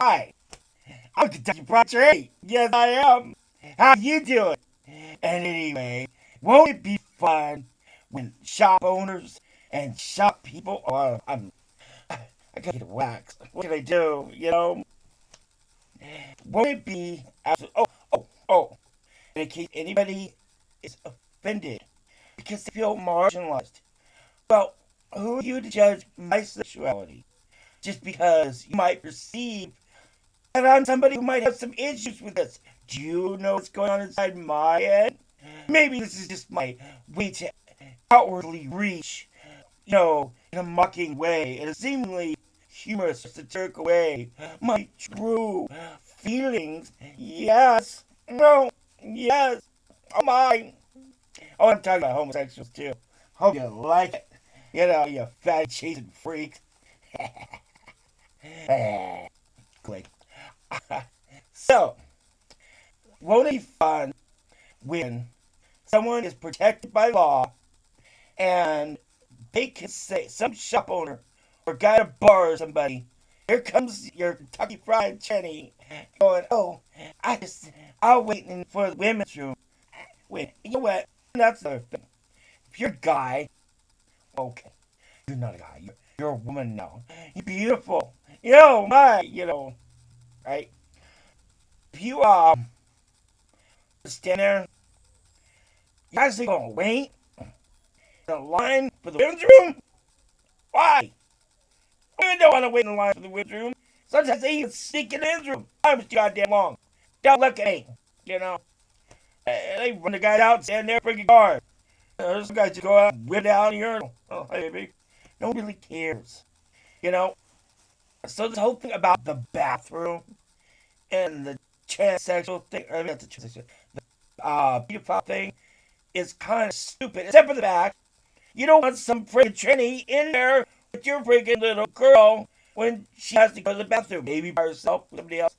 Hi, I'm Kentucky Fried Trey. Yes, I am. How you doing? And anyway, won't it be fun when shop owners and shop people? Oh, I gotta get waxed. What can I do? Won't it be? Oh! In case anybody is offended because they feel marginalized. Well, who are you to judge my sexuality? Just because you might perceive that I'm somebody who might have some issues with this. Do you know what's going on inside my head? Maybe this is just my way to outwardly reach, in a mocking way, in a seemingly humorous, satirical way, my true feelings. Yes. No. Yes. Oh my. Oh, I'm talking about homosexuals too. Hope you like it. You fat chasing freak. Click. So, won't it be fun when someone is protected by law and they can say, some shop owner or guy at a bar or somebody, here comes your Kentucky Fried Jenny going, oh, I'll wait for the women's room. Wait, you know what? That's another thing. If you're a guy, okay, you're not a guy. You're a woman now. You're beautiful. Right? If you stand there, you're actually gonna wait in a line for the women's room. Why? Women don't want to wait in line for the women's room. Sometimes they even sneak in the men's room. I'm too goddamn long. Don't look at me. You know. They run the guys out, stand there, freaking guard. Some guys just go out, whip down the urinal. Oh, hey, baby. No one really cares. You know. So this whole thing about the bathroom and the transsexual thing, I mean, not the transsexual, the pedophile thing is kind of stupid. Except for the fact you don't want some freaking tranny in there with your freaking little girl when she has to go to the bathroom, maybe by herself with somebody else.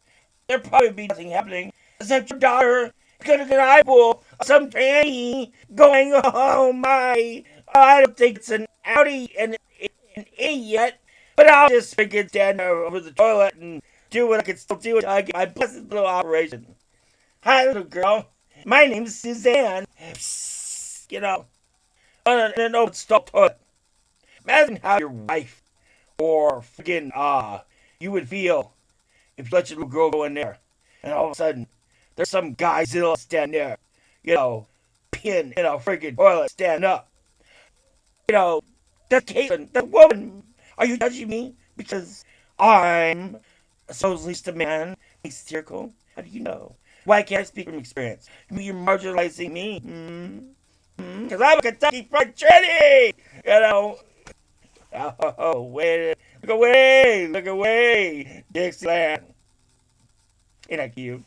There'll probably be nothing happening except your daughter gonna get an eyeball of some tranny going, oh my, I don't think it's an outie and A yet, but I'll just freaking stand over the toilet and do what I can still do until I get my blessed little operation. Hi, little girl. My name's Suzanne. Psst, on an open stall toilet. Imagine how your wife or freaking you would feel if you let your little girl go in there, and all of a sudden there's some guy still standing there, pinned in a freaking toilet, standing up. You know, that's Caitlin, that woman. Are you judging me because I'm supposedly just a man, hysterical? How do you know? Why can't I speak from experience? You're marginalizing me. Because I'm a Kentucky Fried Trinity! You know, oh, wait, look away, Dixieland. Ain't that cute?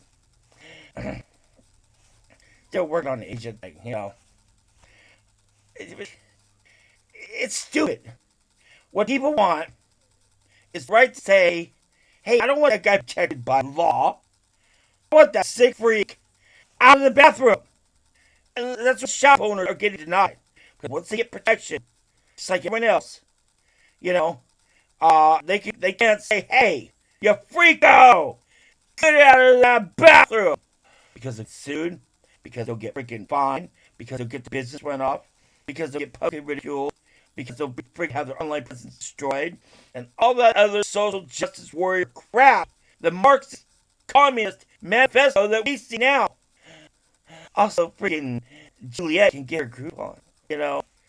Still working on the Asian thing. It's stupid. What people want is right to say, hey, I don't want that guy protected by law. I want that sick freak out of the bathroom. And that's what shop owners are getting denied. Because once they get protection, just like everyone else, you know, they can't say, hey, you freako! Get out of that bathroom! Because they're sued, because they'll get freaking fined, because they'll get the business run off, because they'll get publicly ridiculed, because they'll freaking have their online presence destroyed, and all that other social justice warrior crap, the Marxist communist manifesto that we see now. Also, freaking Juliet can get her groove on,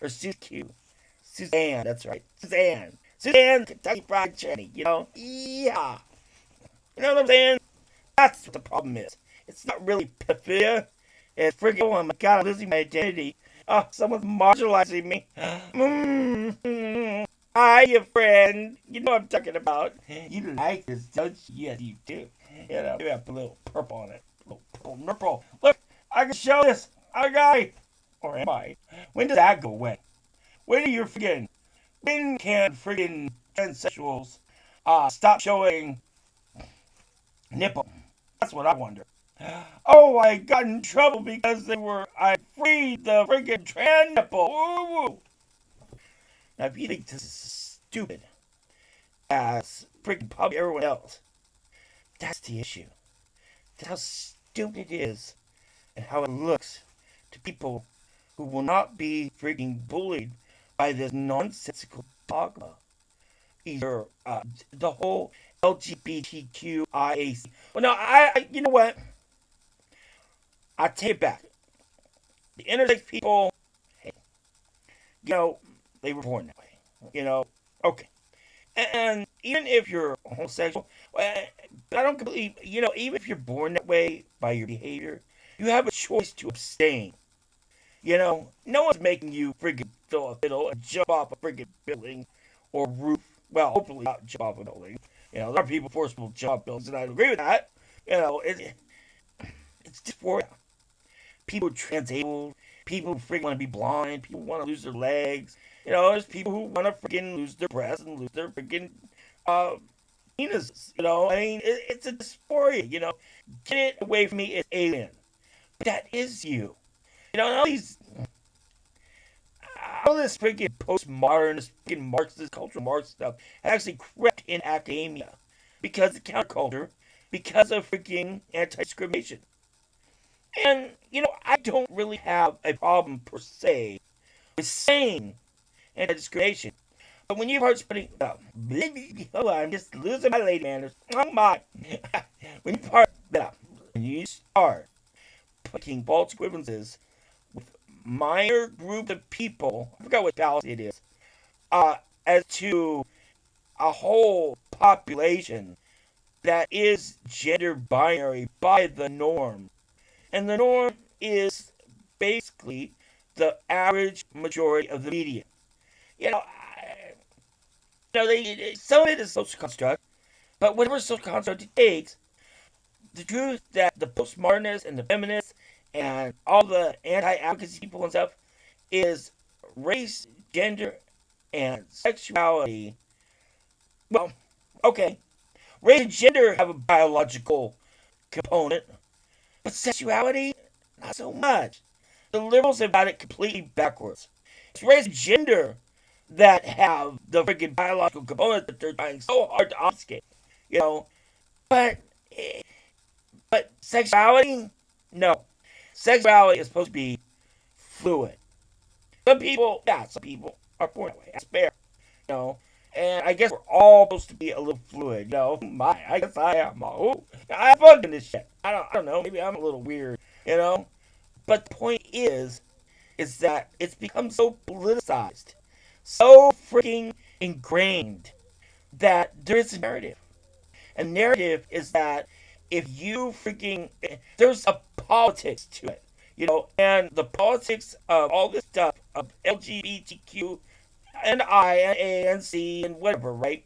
or Suzanne, that's right, Suzanne, Kentucky Fried Jenny, yeah. You know what I'm saying? That's what the problem is. It's not really pedophilia. It's freaking, oh my god, I'm losing my identity. Oh, someone's marginalizing me. Hi, your friend. You know what I'm talking about. You like this, don't you? Yes, you do. You have a little purple on it. A little purple nipple. Look, I can show this. I'm a guy. Or am I? When does that go away? When can friggin' transsexuals stop showing nipple? That's what I wonder. Oh, I got in trouble because I freed the freaking trans nipple. Woo-woo. Now, if you think this is stupid, as freaking probably everyone else, That's the issue. That's how stupid it is and how it looks to people who will not be freaking bullied by this nonsensical dogma. Either the whole LGBTQIAC. Well, no, you know what? I take it back. The intersex people, hey, they were born that way. Okay. And even if you're homosexual, but I don't completely, even if you're born that way by your behavior, you have a choice to abstain. No one's making you friggin' fill a fiddle and jump off a friggin' building or roof. Well, hopefully not jump off a building. There are people forceful jump off buildings, and I agree with that. It's just for people transabled, people who friggin' want to be blind, people who want to lose their legs. There's people who want to friggin' lose their breasts and lose their friggin' uh, penises. I mean, it's a dysphoria. Get it away from me, it's alien. But that is you. All this freaking postmodern, freaking Marxist, cultural Marx stuff actually crept in academia because of counterculture, because of freaking anti-discrimination. And, I don't really have a problem per se with saying anti-discrimination. But when you start putting, hold on, I'm just losing my lady manners. Oh my. when you start putting false equivalences with minor group of people, I forgot what fallacy it is, as to a whole population that is gender binary by the norm. And the norm is basically the average majority of the media. Some of it is social construct, but whatever social construct it takes, the truth that the postmodernists and the feminists and all the anti-advocacy people and stuff is race, gender, and sexuality. Well, okay, race and gender have a biological component, but sexuality, not so much. The liberals have got it completely backwards. It's race and gender that have the freaking biological component that they're trying so hard to obfuscate. But sexuality, no. Sexuality is supposed to be fluid. Some people are born that way. That's fair. And I guess we're all supposed to be a little fluid. I guess I am. I have fun in this shit. I don't know. Maybe I'm a little weird. But the point is that it's become so politicized, so freaking ingrained that there is a narrative. A narrative is that if you freaking, there's a politics to it, and the politics of all this stuff of LGBTQ and I and A and C and whatever, right?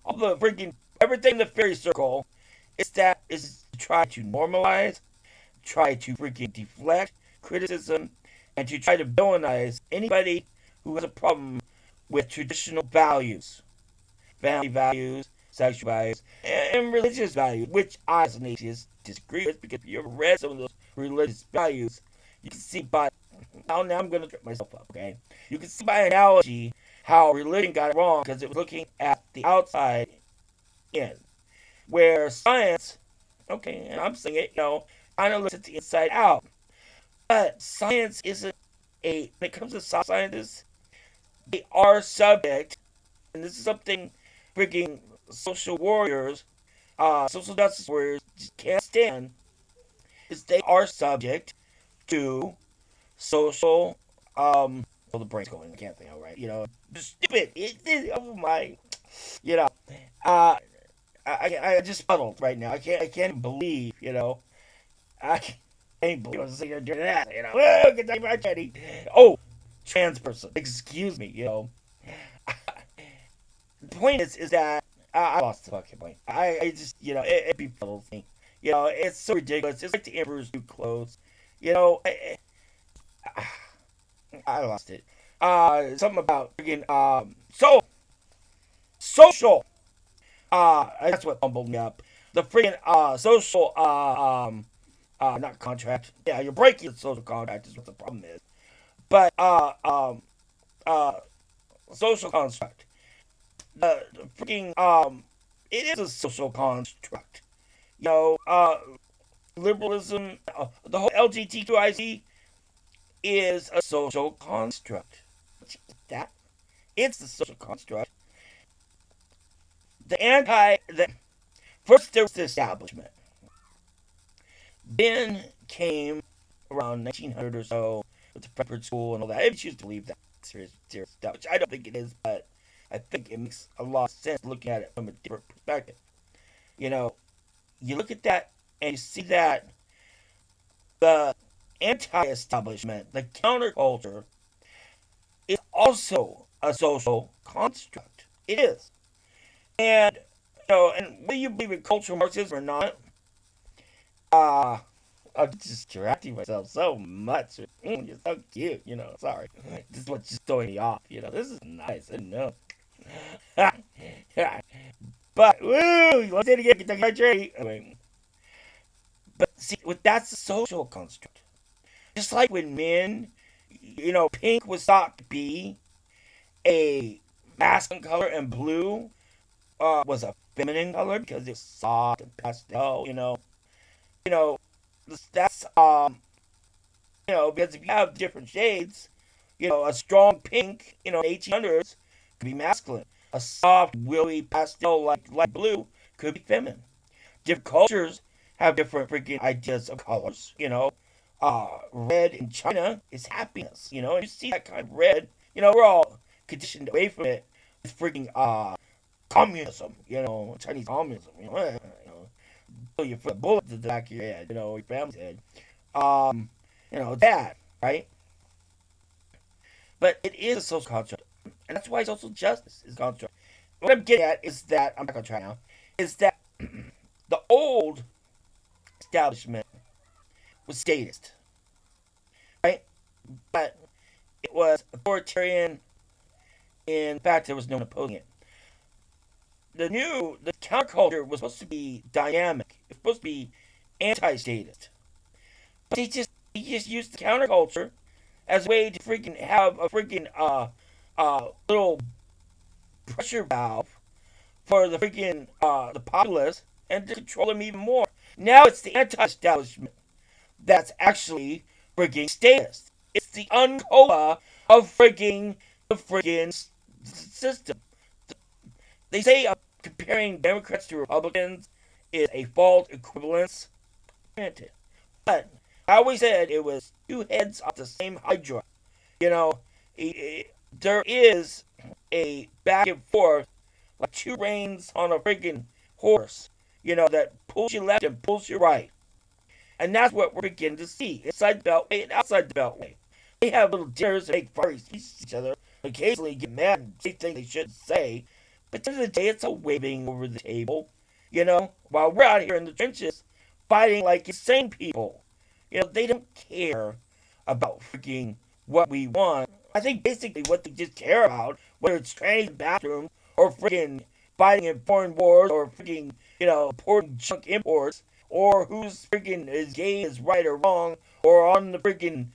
All the freaking everything in the fairy circle is to try to normalize, try to freaking deflect criticism, and to try to villainize anybody who has a problem with traditional values, family values, sexual values, and religious values, which I, as an atheist, disagree with, because if you ever read some of those religious values, you can see by, now I'm going to trip myself up, okay? You can see by analogy how religion got it wrong, because it was looking at the outside in, where science, okay, and I'm saying it, kind of looks at the inside out. But science isn't when it comes to scientists, they are subject, and this is something freaking social warriors, social justice warriors just can't stand, is they are subject to social, well, the brain's going, I can't think of it right, stupid, oh my, you know, uh, I just puddled right now, I can't even believe, I can't believe I was sitting here doing that, whoa, get that right, Jenny, oh, trans person, excuse me, the point is that I lost the fucking point. I just, it befuddles me. It's so ridiculous. It's like the emperor's new clothes. I lost it. Something about freaking, social. That's what bumbled me up. The freaking, social, not contract. Yeah, you're breaking the social contract is what the problem is. But, uh, social construct. The freaking, it is a social construct. You know, liberalism, the whole LGBTQIC is a social construct. That it's the social construct. The first there was the establishment. Then came around 1900 or so with the preparatory school and all that. If you choose to believe that serious stuff, which I don't think it is, but I think it makes a lot of sense looking at it from a different perspective. You know, you look at that and you see that the anti-establishment, the counterculture, is also a social construct. It is. And, and whether you believe in cultural Marxism or not, uh, I'm just distracting myself so much. You're so cute, sorry. This is what's just throwing me off, This is nice, I know. But, woo, let's say it again, Kentucky Fried Trade. But see, that's a social construct. Just like when men, pink was thought to be a masculine color and blue was a feminine color because it's soft and pastel, You know, that's because if you have different shades, a strong pink, 1800s could be masculine. A soft, willowy pastel like blue could be feminine. Different cultures have different freaking ideas of colors, red in China is happiness, and you see that kind of red, we're all conditioned away from it with freaking communism, Chinese communism, kill you for a bullet to the back of your head, your family's head. That, right? But it is a social construct. And that's why social justice is a construct. What I'm getting at is that, I'm not going to try now, is that the old establishment was statist, right? But it was authoritarian. In fact, there was no one opposing it. The counterculture was supposed to be dynamic. It was supposed to be anti-statist. But he just used the counterculture as a way to freaking have a freaking little pressure valve for the freaking the populace and to control them even more. Now it's the anti-establishment that's actually freaking statist. It's the uncola of freaking the freaking system. They say comparing Democrats to Republicans is a false equivalence. Granted. But I always said it was two heads of the same hydra. You know, there is a back and forth, like two reins on a freaking horse, that pulls you left and pulls you right. And that's what we're beginning to see inside the Beltway and outside the Beltway. They have little dinners and make fiery speeches to each other, occasionally get mad and say things they shouldn't say. But at the end of the day, it's a waving over the table, while we're out here in the trenches fighting like insane people. They don't care about freaking what we want. I think basically what they just care about, whether it's trannies in bathrooms or freaking fighting in foreign wars or freaking, importing junk imports or who's freaking is gay is right or wrong or on the freaking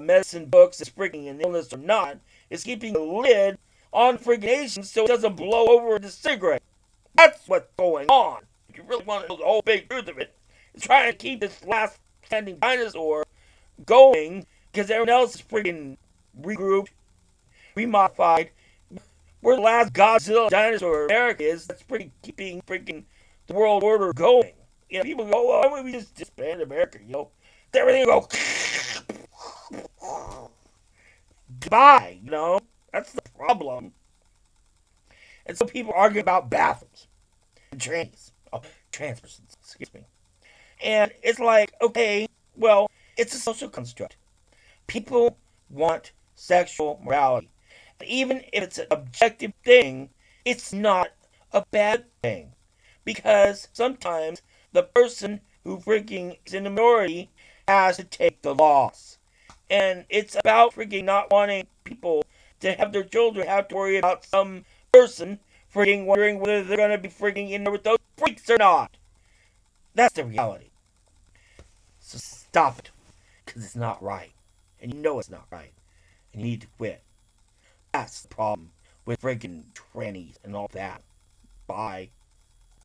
medicine books is freaking an illness or not, is keeping a lid on freaking nation so it doesn't blow over and disintegrate. That's what's going on. If you really want to know the whole big truth of it, it's trying to keep this last standing dinosaur going because everyone else is freaking regrouped, remodified. We're the last Godzilla dinosaur America is that's freaking keeping freaking the world order going. People go, well, why don't we just disband America, Everything will go goodbye, That's the problem. And so people argue about bathrooms and trans. Oh, trans persons, excuse me. And it's like, okay, well, it's a social construct. People want sexual morality. And even if it's an objective thing, it's not a bad thing. Because sometimes the person who freaking is in the minority has to take the loss. And it's about freaking not wanting people to have their children have to worry about some person freaking wondering whether they're going to be freaking in there with those freaks or not. That's the reality. So stop it. Because it's not right. And you know it's not right. And you need to quit. That's the problem with freaking trannies and all that. Bye.